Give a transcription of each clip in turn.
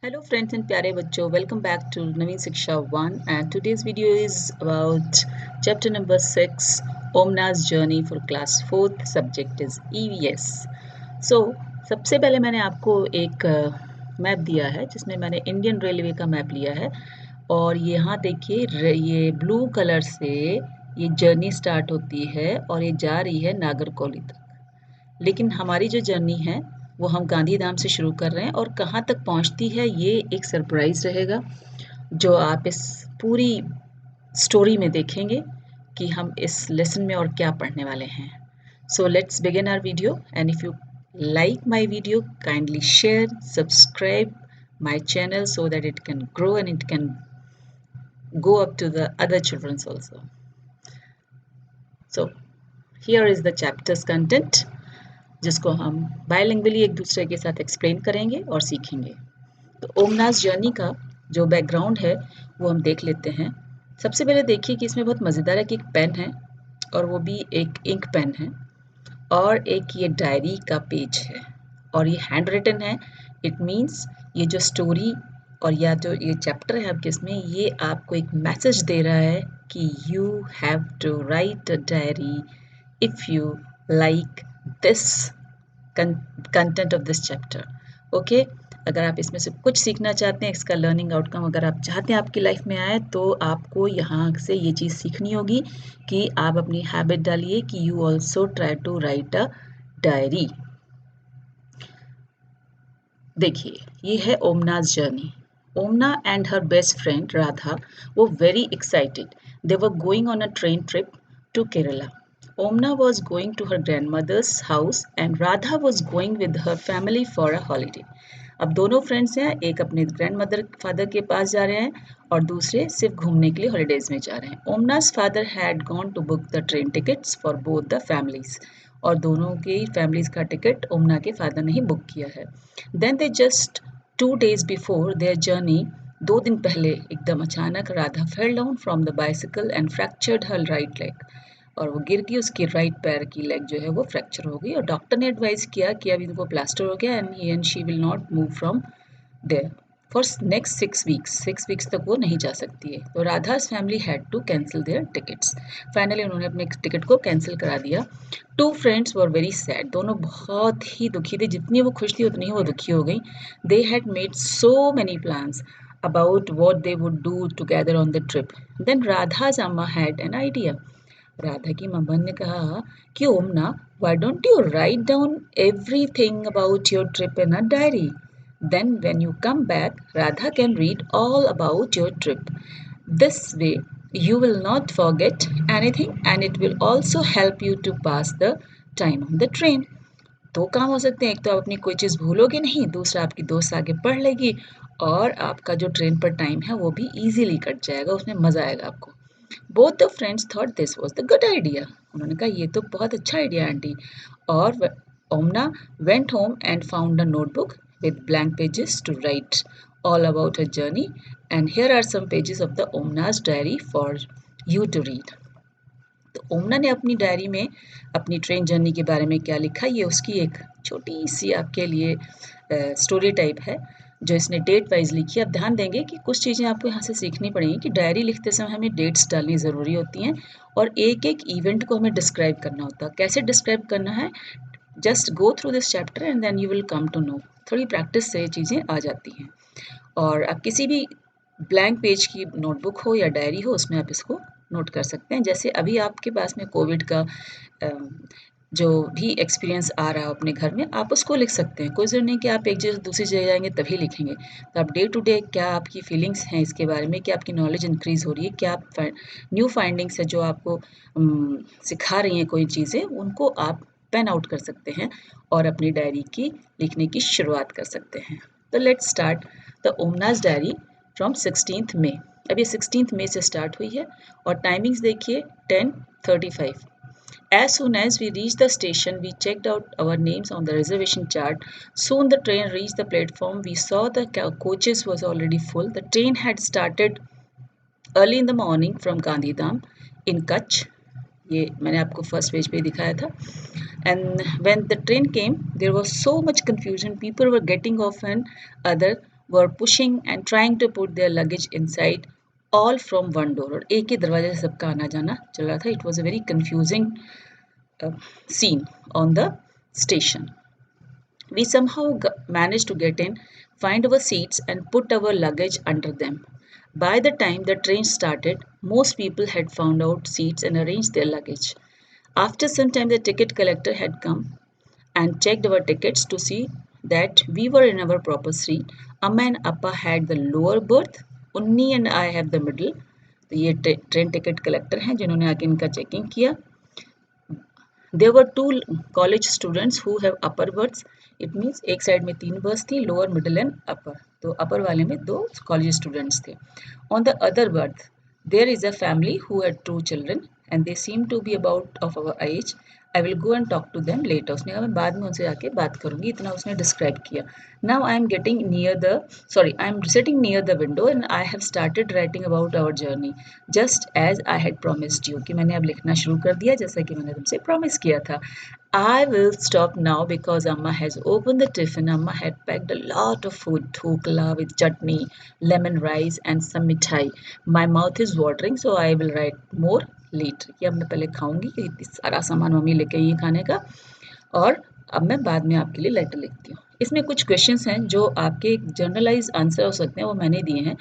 Hello friends and प्यारे बच्चों, welcome back to नवीन शिक्षा 1 and today's video is about chapter number 6 Omna's journey for class 4th subject is EVS. So सबसे पहले मैंने आपको एक मैप दिया है जिसमें मैंने इंडियन रेलवे का मैप लिया है और यहाँ देखिए ये ब्लू कलर से ये जर्नी स्टार्ट होती है और ये जा रही है नागरकोइल तक। लेकिन हमारी जो जर्नी है वो हम गांधीधाम से शुरू कर रहे हैं और कहाँ तक पहुँचती है ये एक सरप्राइज रहेगा जो आप इस पूरी स्टोरी में देखेंगे कि हम इस लेसन में और क्या पढ़ने वाले हैं। So let's begin our video and if you like my video, kindly share, subscribe my channel so that it can grow and it can go up to the other children's also. So here is the chapter's content जिसको हम बायलिंगुअली एक दूसरे के साथ explain करेंगे और सीखेंगे। तो ओमनास जर्नी का जो बैकग्राउंड है वो हम देख लेते हैं। सबसे पहले देखिए कि इसमें बहुत मज़ेदार है कि एक पेन है और वो भी एक इंक पेन है और एक ये डायरी का पेज है और ये हैंड रिटन है। इट मीन्स ये जो स्टोरी और या जो ये चैप्टर है आपके इसमें ये आपको एक मैसेज दे रहा है कि you have to write a diary if you like this content of this chapter. Okay, अगर आप इसमें से कुछ सीखना चाहते हैं, इसका लर्निंग आउटकम अगर आप चाहते हैं आपकी लाइफ में आए तो आपको यहाँ से ये चीज़ सीखनी होगी कि आप अपनी हैबिट डालिए कि you also try to write a diary. देखिए ये है Omna's journey. Omna and her best friend Radha वो very excited. They were going on a train trip to Kerala. Omna was going to her grandmother's house and Radha was going with her family for a holiday. अब दोनों friends हैं, एक अपने grand mother father के पास जा रहे हैं और दूसरे सिर्फ घूमने के लिए हॉलीडेज में जा रहे हैं। ओमना's father had gone to book the train tickets for both the families. और दोनों की फैमिलीज का टिकट ओमना के फादर ने ही बुक किया है। Then they just 2 days before their journey, 2 दिन पहले एकदम अचानक Radha fell down from the bicycle and fractured her right leg और वो गिर गई, उसकी राइट पैर की लेग जो है वो फ्रैक्चर हो गई और डॉक्टर ने एडवाइस किया कि अब इनको प्लास्टर हो गया and he and she will not move from there for next 6 weeks. 6 weeks तक वो नहीं जा सकती है। तो Radha's family had to cancel their tickets. Finally उन्होंने अपने टिकट को कैंसिल करा दिया। Two friends were very sad, दोनों बहुत ही दुखी थे। जितनी वो खुश थी उतनी ही वो दुखी हो गई। They had made so many plans about what they would do together on the trip. Then Radha's amma had an idea. Radha की मम्मा ने कहा कि ओमना, why don't you write down everything about your trip in a diary? Then when you come back, Radha can read all about your trip. This way, you will not forget anything and it will also help you to pass the time on the train. दो काम हो सकते हैं, एक तो आप अपनी कोई चीज़ भूलोगे नहीं, दूसरा आपकी दोस्त आगे पढ़ लेगी और आपका जो ट्रेन पर टाइम है वो भी इजीली कट जाएगा, उसमें मज़ा आएगा आपको। Both the friends thought this was the good idea. उन्होंने कहा ये तो बहुत अच्छा आइडिया आंटी। और Omna went home and found a notebook with blank pages to write all about her journey and here are some pages of the Omna's diary for you to read. तो ओमना ने अपनी डायरी में अपनी train journey के बारे में क्या लिखा, ये उसकी एक छोटी सी आपके लिए स्टोरी टाइप है जो इसने डेट वाइज लिखी है। आप ध्यान देंगे कि कुछ चीज़ें आपको यहाँ से सीखनी पड़ेंगी कि डायरी लिखते समय हमें डेट्स डालनी ज़रूरी होती हैं और एक एक इवेंट को हमें डिस्क्राइब करना होता है। कैसे डिस्क्राइब करना है, just go through this chapter and then you will come to know. थोड़ी प्रैक्टिस से ये चीज़ें आ जाती हैं और आप किसी भी ब्लैंक पेज की नोटबुक हो या डायरी हो उसमें आप इसको नोट कर सकते हैं। जैसे अभी आपके पास में कोविड का जो भी एक्सपीरियंस आ रहा हो अपने घर में, आप उसको लिख सकते हैं। कोई ज़रूरी नहीं कि आप एक जगह दूसरी जगह जाएंगे तभी लिखेंगे। तो आप डे टू डे क्या आपकी फीलिंग्स हैं इसके बारे में, क्या आपकी नॉलेज इंक्रीज़ हो रही है, क्या आप न्यू फाइंडिंग्स है जो आपको सिखा रही हैं कोई चीज़ें, उनको आप पेन आउट कर सकते हैं और अपनी डायरी की लिखने की शुरुआत कर सकते हैं। तो let's start the Omna's diary from 16th May. अब ये 16th मई से स्टार्ट हुई है और टाइमिंग्स देखिए 10:35। As soon as we reached the station, we checked out our names on the reservation chart. Soon the train reached the platform. We saw the coaches was already full. The train had started early in the morning from Gandhidham in Kutch. ये मैंने आपको first page पे दिखाया था। And when the train came, there was so much confusion. People were getting off and other were pushing and trying to put their luggage inside, all from one door. और एक ही दरवाजे से सबका आना जाना चल रहा था. It was a very confusing scene on the station. We somehow managed to get in, find our seats, and put our luggage under them. By the time the train started, most people had found out seats and arranged their luggage. After some time, the ticket collector had come and checked our tickets to see that we were in our proper seat. Amma and Appa had the lower berth. Unni and I have the middle. तो ये train ticket collector हैं जिन्होंने आके इनका checking किया. There were two college students who have upper berths. It means एक side में 3 birth थी, लोअर मिडिल एंड अपर. तो अपर वाले में 2 कॉलेज स्टूडेंट्स थे. On the other berth there is a family who had 2 children and they seem to be about of our age. I will go and talk to them later. उसने कहा मैं बाद में उनसे जाके बात करूंगी. इतना उसने डिस्क्राइब किया. Now I am sitting near the window and I have started writing about our journey just as I had promised you. कि मैंने अब लिखना शुरू कर दिया जैसा कि मैंने तुमसे प्रॉमिस किया था. I will stop now because Amma has opened the tiffin. Amma had packed a lot of food, dhokla with chutney, lemon rice and some mithai. My mouth is watering, so I will write more later. ये अब मैं पहले खाऊंगी कि सारा सामान mummy लेके आई है खाने का, और अब मैं बाद में आपके लिए लेटर लिखती हूँ. इसमें कुछ क्वेश्चंस हैं जो आपके जनरलाइज आंसर हो सकते हैं, वो मैंने दिए हैं.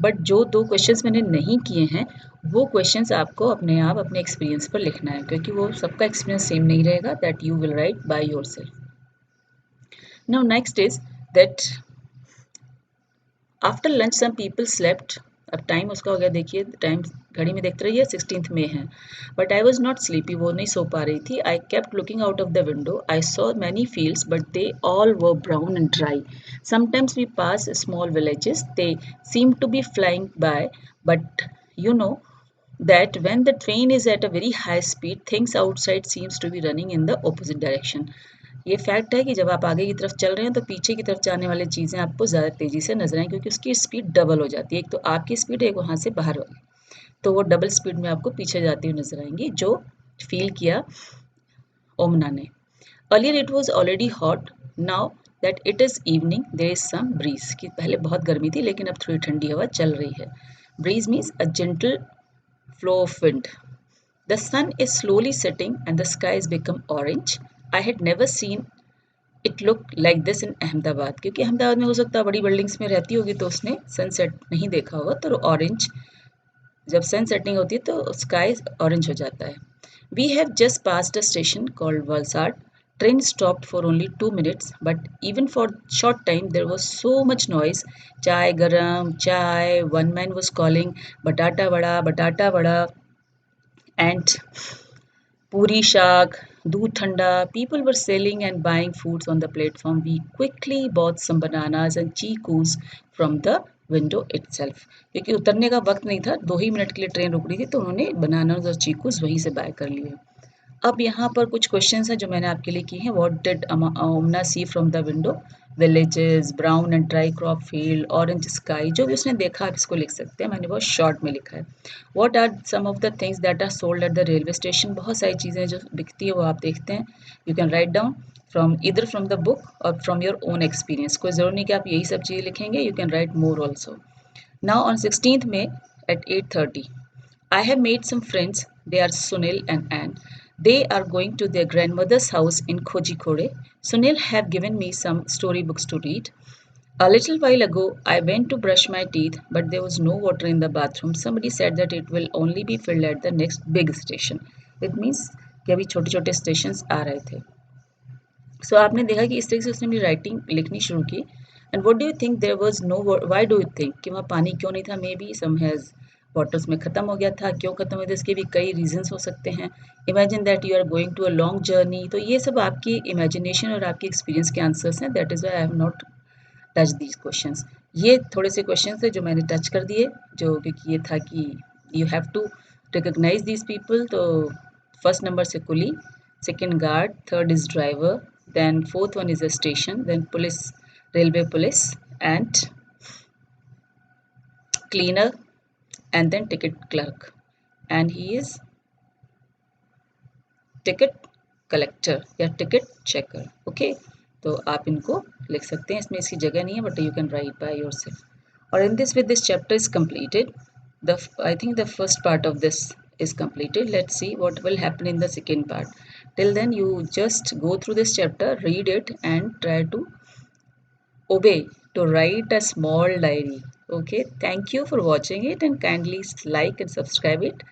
बट जो 2 क्वेश्चंस मैंने नहीं किए हैं वो क्वेश्चंस आपको अपने आप अपने एक्सपीरियंस पर लिखना है, क्योंकि वो सबका एक्सपीरियंस सेम नहीं रहेगा. That you will write by yourself. Now next is that after lunch some people slept. अब टाइम उसका हो गया, देखिए टाइम घड़ी में देखते रहिए 16th में है. But I was not sleepy, वो नहीं सो पा रही थी. I kept looking out of the window. I saw many fields but they all were brown and dry. Sometimes we pass small villages. They seem to be flying by, but you know that when the train is at a very high speed, things outside seems to be running in the opposite direction. ये fact है कि जब आप आगे की तरफ चल रहे हैं तो पीछे की तरफ जाने वाली चीज़ें आपको ज़्यादा तेज़ी से नजर आएँ, क्योंकि उसकी स्पीड डबल हो जाती है. एक तो आपकी स्पीड, एक वहाँ से बाहर वाली, तो वो डबल स्पीड में आपको पीछे जाती हुई नजर आएंगी, जो फील किया ओमना ने. Earlier it was already hot. Now that it is evening there is some breeze. कि पहले बहुत गर्मी थी लेकिन अब थोड़ी ठंडी हवा चल रही है. Breeze means a gentle flow of wind. The sun is slowly setting and the sky has become orange. I had never seen it look like this in Ahmedabad. क्योंकि अहमदाबाद में हो सकता है बड़ी बिल्डिंग्स में रहती होगी तो उसने सनसेट नहीं देखा होगा. तो ऑरेंज, जब सन सेटिंग होती है तो स्काई ऑरेंज हो जाता है. We have just passed a station called Valsad. Train stopped for only 2 minutes, but even for short time there was so much noise. Chai garam, chai. One man was calling batata vada, and puri shaak, doodh thanda. People were selling and buying foods on the platform. We quickly bought some bananas and chicus from the window itself. क्योंकि उतरने का वक्त नहीं था, 2 ही minute के लिए train रुक रही थी, तो उन्होंने बनानास और चीकूस वहीं से बाय कर लिए. अब यहाँ पर कुछ क्वेश्चंस हैं जो मैंने आपके लिए किए हैं. What did Omana see from the window? Villages, brown and dry crop field, orange sky. जो भी उसने देखा आप इसको लिख सकते हैं, मैंने बहुत शॉर्ट में लिखा है. What are some of the things that are sold at the railway station? बहुत सारी चीज़ें जो बिकती है वो आप देखते हैं. You can write down from इधर फ्रॉम द बुक और फ्रॉम योर ओन एक्सपीरियंस. कोई ज़रूर नहीं कि आप यही सब चीज़ें लिखेंगे. You can right more also. Now on 16th May at 8:30 I have made some friends. They are Sunil and Anne. They are going to their grandmother's house in Kozhikode. Sunil have given me some storybooks to read. A little while ago, I went to brush my teeth, but there was no water in the bathroom. Somebody said that it will only be filled at the next big station. It means कि अभी छोटे छोटे stations आ रहे थे. सो आपने देखा कि इस तरीके से उसने अपनी राइटिंग लिखनी शुरू की. And what do you think there was no, why do you think कि वहाँ पानी क्यों नहीं था? Maybe some has waters में ख़त्म हो गया था. क्यों ख़त्म हो गया? इसके भी कई रीजंस हो सकते हैं. Imagine that you are going to a long journey. तो ये सब आपकी इमेजिनेशन और आपके एक्सपीरियंस के आंसर्स हैं. That is why I have not touch these questions. ये थोड़े से क्वेश्चंस थे जो मैंने टच कर दिए, जो क्योंकि ये था कि you have to recognise these people. तो फर्स्ट नंबर से coolie, second guard, third is driver, then fourth one is a station, then police, railway police, and cleaner, and then ticket clerk, and he is ticket collector या ticket checker. Okay, तो आप इनको लिख सकते हैं, इसमें इसकी जगह नहीं है, but you can write by yourself. और in this, with this chapter is completed, the I think the first part of this is completed. Let's see what will happen in the second part. Till then, you just go through this chapter, read it, and try to obey to write a small diary. Okay, thank you for watching it, and kindly like and subscribe it.